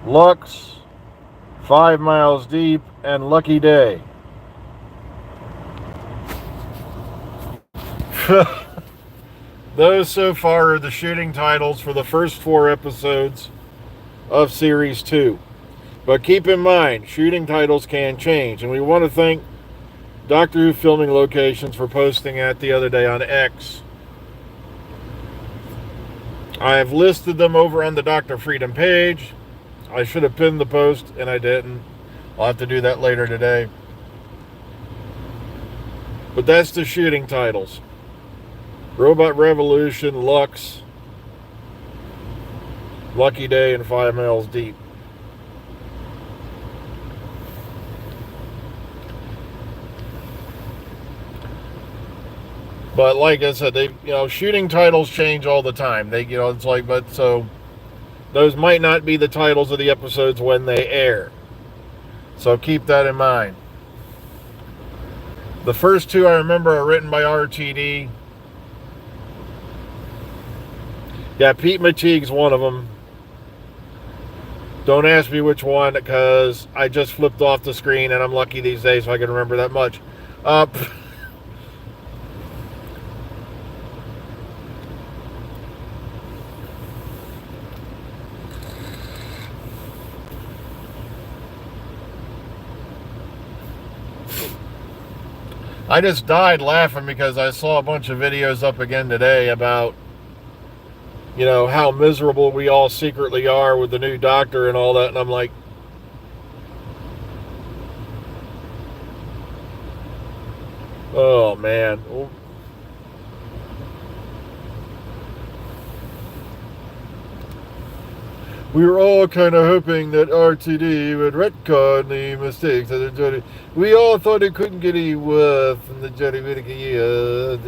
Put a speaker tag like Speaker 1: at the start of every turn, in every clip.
Speaker 1: Lux, 5 Miles Deep, and Lucky Day. Those so far are the shooting titles for the first 4 episodes of Series 2. But keep in mind, shooting titles can change, and we want to thank Doctor Who Filming Locations for posting that the other day on X. I have listed them over on the Dr. Freedom page. I should have pinned the post, and I didn't. I'll have to do that later today. But that's the shooting titles. Robot Revolution, Lux, Lucky Day, and 5 Miles Deep. But like I said, shooting titles change all the time. It's like, but so those might not be the titles of the episodes when they air. So keep that in mind. The first 2 I remember are written by RTD. Yeah, Pete Mateague's one of them. Don't ask me which one, because I just flipped off the screen, and I'm lucky these days if I can remember that much. I just died laughing because I saw a bunch of videos up again today about, how miserable we all secretly are with the new Doctor and all that. And I'm like, oh, man. We were all kind of hoping that RTD would retcon the mistakes of the Jody. We all thought it couldn't get any worse than the Jody Whittaker years.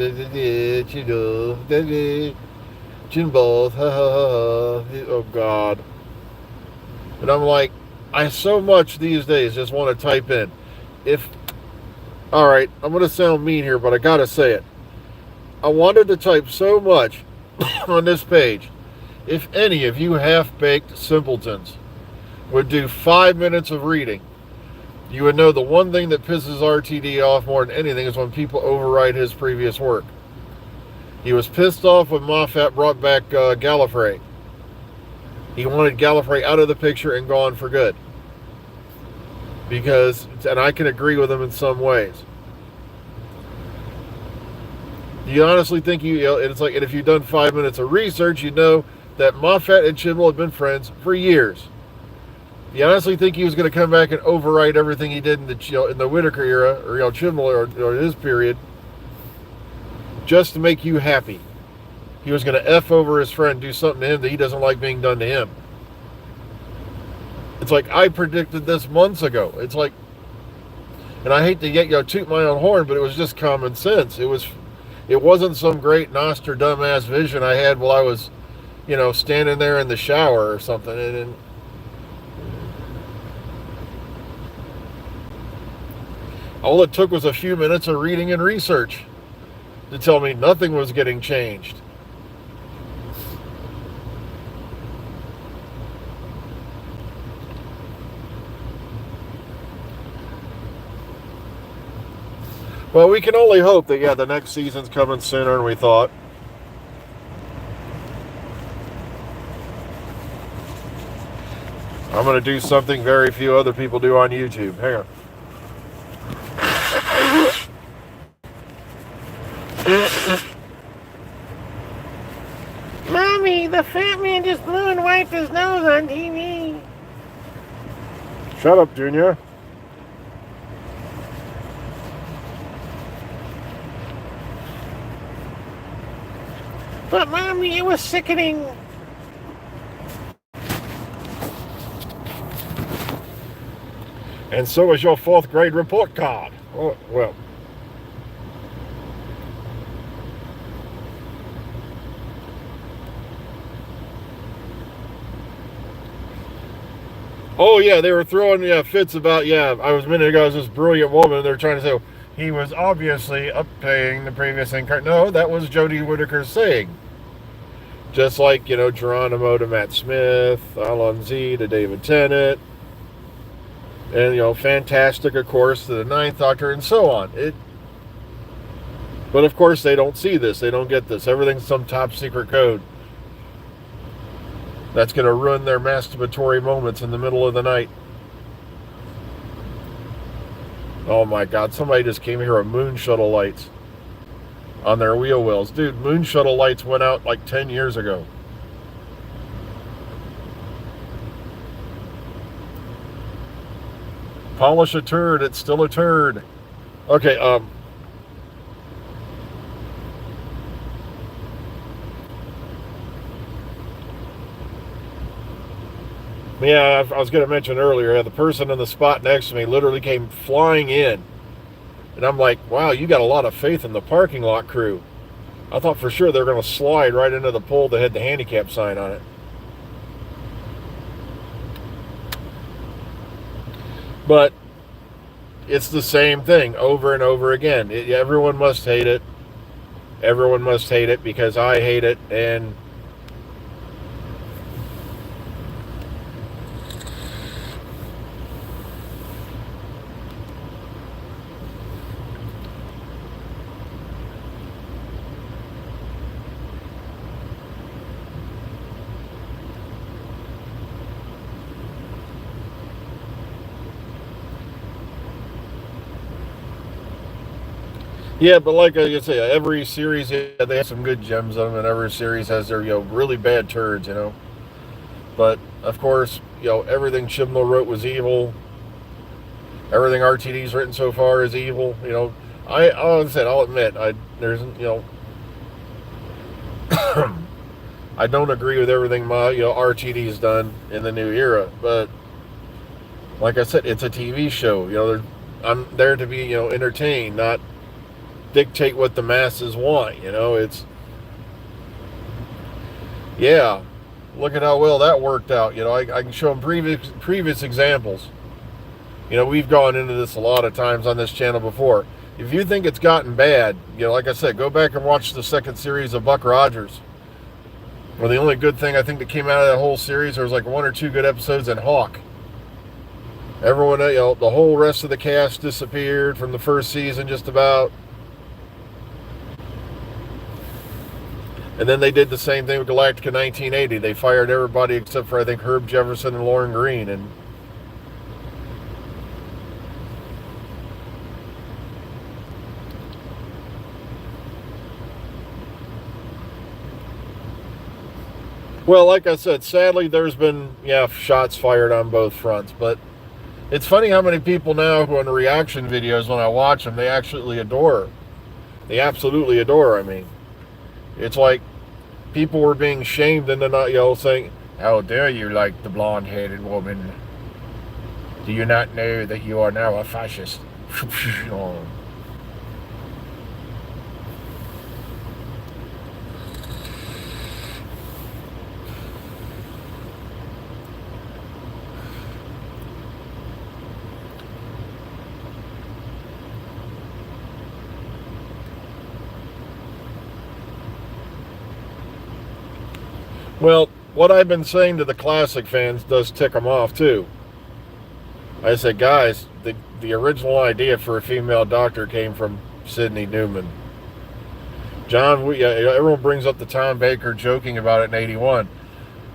Speaker 1: Chin balls, ha ha ha. Oh, God. And I'm like, I so much these days just want to type in, alright, I'm going to sound mean here, but I got to say it. I wanted to type so much on this page. If any of you half-baked simpletons would do 5 minutes of reading, you would know the one thing that pisses RTD off more than anything is when people overwrite his previous work. He was pissed off when Moffat brought back Gallifrey. He wanted Gallifrey out of the picture and gone for good. And I can agree with him in some ways. Do you honestly think it's like, and if you've done 5 minutes of research, you know that Moffat and Chibnall have been friends for years. Do you honestly think he was going to come back and overwrite everything he did in the Whittaker era, or Chibnall or his period, just to make you happy? He was going to F over his friend, do something to him that he doesn't like being done to him. It's like, I predicted this months ago. It's like, and I hate to toot my own horn, but it was just common sense. It wasn't some great Nostradamus vision I had while I was, standing there in the shower or something. And all it took was a few minutes of reading and research to tell me nothing was getting changed. Well, we can only hope that, the next season's coming sooner than we thought. I'm going to do something very few other people do on YouTube. Hang on.
Speaker 2: Mommy, the fat man just blew and wiped his nose on TV.
Speaker 1: Shut up, Junior.
Speaker 2: But Mommy, it was sickening.
Speaker 1: And so was your 4th grade report card. Oh, well. Oh, yeah, they were throwing fits about, I was a minute ago, I was this brilliant woman, they're trying to say, he was obviously uppaying the previous incarnate. No, that was Jodie Whittaker saying. Just like, Geronimo to Matt Smith, Alonzi to David Tennant, and, Fantastic, of course, to the Ninth Doctor, and so on. But, of course, they don't see this. They don't get this. Everything's some top secret code that's going to ruin their masturbatory moments in the middle of the night. Oh, my God. Somebody just came here with moon shuttle lights on their wheel wells. Dude, moon shuttle lights went out like 10 years ago. Polish a turd, it's still a turd. Okay, yeah, I was going to mention earlier, the person in the spot next to me literally came flying in. And I'm like, wow, you got a lot of faith in the parking lot crew. I thought for sure they were going to slide right into the pole that had the handicap sign on it. But it's the same thing over and over again. Everyone must hate it. Everyone must hate it because I hate it. And yeah, but like I say, every series, they have some good gems on them, and every series has their, really bad turds, But, of course, everything Chibnall wrote was evil. Everything RTD's written so far is evil. I'll admit, there's, I don't agree with everything RTD's done in the new era, but like I said, it's a TV show. I'm there to be, entertained, not dictate what the masses want. Yeah, look at how well that worked out. I can show them previous examples. We've gone into this a lot of times on this channel before. If you think it's gotten bad, like I said, go back and watch the second series of Buck Rogers. Well, the only good thing I think that came out of that whole series, there was like 1 or 2 good episodes in Hawk. Everyone, the whole rest of the cast disappeared from the first season just about. And then they did the same thing with Galactica 1980. They fired everybody except for, I think, Herb Jefferson and Lauren Green. And well, like I said, sadly, there's been, shots fired on both fronts. But it's funny how many people now who on reaction videos, when I watch them, they actually adore. They absolutely adore, I mean. It's like people were being shamed into not, saying, "How dare you like the blonde-headed woman? Do you not know that you are now a fascist?" Well, what I've been saying to the classic fans does tick them off, too. I said, guys, the original idea for a female doctor came from Sidney Newman. Everyone brings up the Tom Baker joking about it in 81.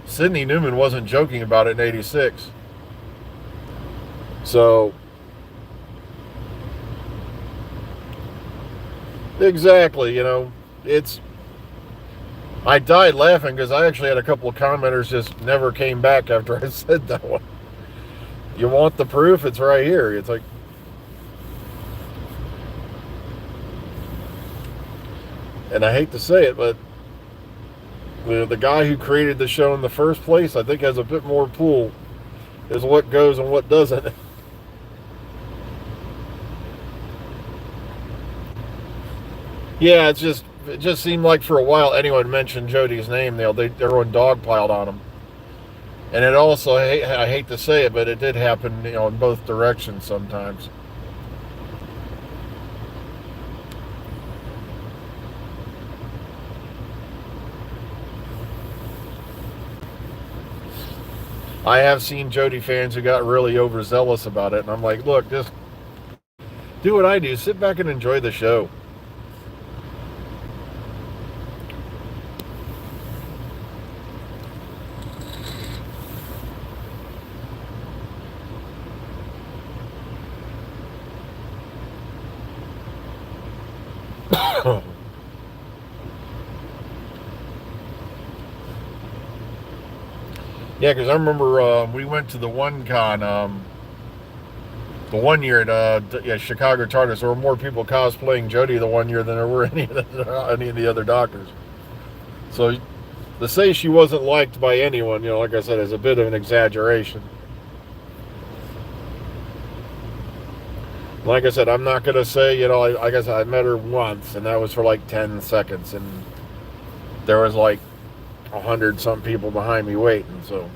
Speaker 1: Sidney Newman wasn't joking about it in 86. So, exactly, I died laughing because I actually had a couple of commenters just never came back after I said that one. You want the proof? It's right here. It's like, and I hate to say it, but the guy who created the show in the first place, I think, has a bit more pull as what goes and what doesn't. Yeah, it just seemed like for a while anyone mentioned Jodie's name, everyone dogpiled on him. And it also, I hate to say it, but it did happen, in both directions sometimes. I have seen Jody fans who got really overzealous about it, and I'm like, look, just do what I do. Sit back and enjoy the show. Yeah, because I remember we went to the one con, the one year at Chicago TARDIS. There were more people cosplaying Jodie the one year than there were any of the other doctors. So to say she wasn't liked by anyone, like I said, is a bit of an exaggeration. Like I said, I'm not going to say, I guess I met her once, and that was for like 10 seconds, and there was like 100-some people behind me waiting, so.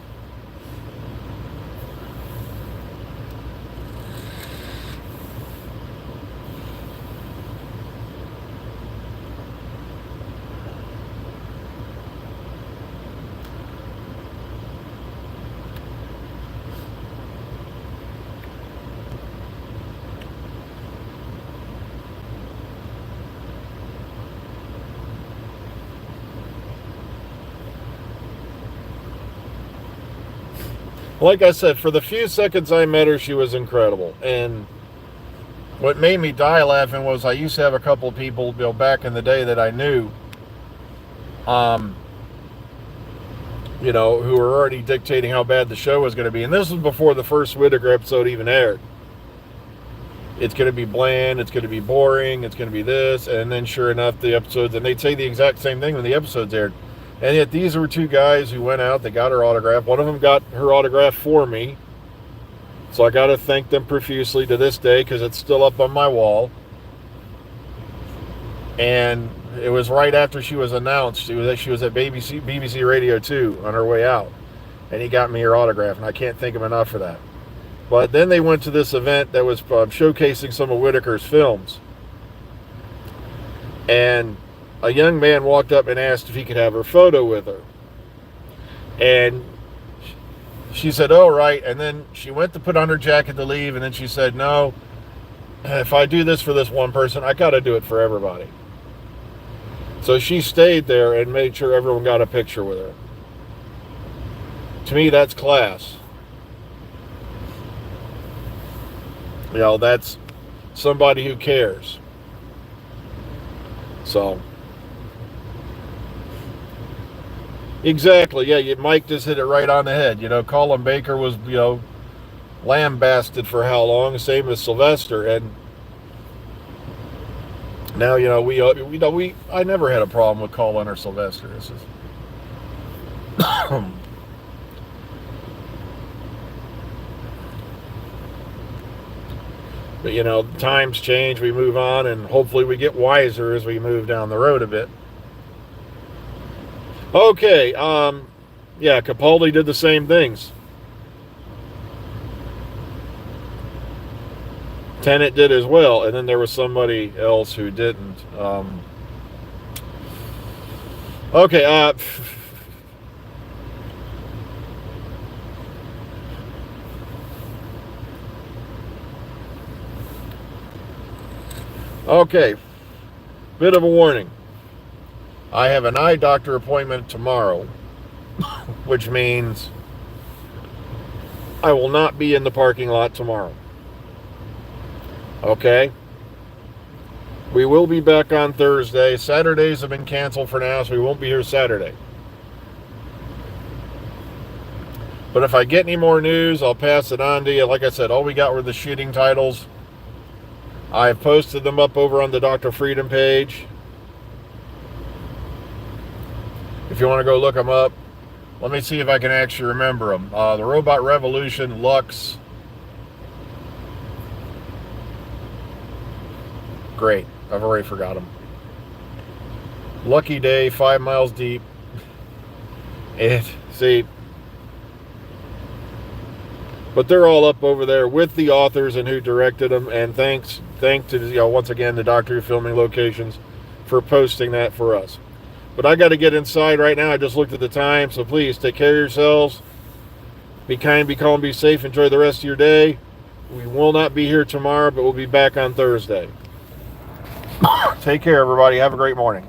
Speaker 1: Like I said, for the few seconds I met her, she was incredible. And what made me die laughing was I used to have a couple of people, back in the day that I knew, who were already dictating how bad the show was going to be. And this was before the first Whittaker episode even aired. It's going to be bland, it's going to be boring, it's going to be this. And then sure enough, the episodes, and they'd say the exact same thing when the episodes aired. And yet these were two guys who went out, they got her autograph. One of them got her autograph for me. So I got to thank them profusely to this day because it's still up on my wall. And it was right after she was announced. She was at BBC Radio 2 on her way out. And he got me her autograph, and I can't thank him enough for that. But then they went to this event that was showcasing some of Whittaker's films. And a young man walked up and asked if he could have her photo with her. And she said, oh, right. And then she went to put on her jacket to leave, and then she said, no, if I do this for this one person, I got to do it for everybody. So she stayed there and made sure everyone got a picture with her. To me, that's class. That's somebody who cares. So, exactly, yeah, Mike just hit it right on the head. Colin Baker was, lambasted for how long, same as Sylvester, and now, I never had a problem with Colin or Sylvester. This is But, times change, we move on, and hopefully we get wiser as we move down the road a bit. Okay, yeah, Capaldi did the same things. Tennant did as well, and then there was somebody else who didn't. Okay, okay, bit of a warning. I have an eye doctor appointment tomorrow, which means I will not be in the parking lot tomorrow. Okay? We will be back on Thursday. Saturdays have been canceled for now, so we won't be here Saturday. But if I get any more news, I'll pass it on to you. Like I said, all we got were the shooting titles. I've posted them up over on the Dr. Freedom page. If you want to go look them up. Let me see if I can actually remember them. The Robot Revolution, Lux. Great. I've already forgot them. Lucky Day, 5 Miles Deep. But they're all up over there with the authors and who directed them. And thanks to, once again, the Doctor Who Filming Locations for posting that for us. But I got to get inside right now. I just looked at the time, so please take care of yourselves. Be kind, be calm, be safe. Enjoy the rest of your day. We will not be here tomorrow, but we'll be back on Thursday. Take care, everybody. Have a great morning.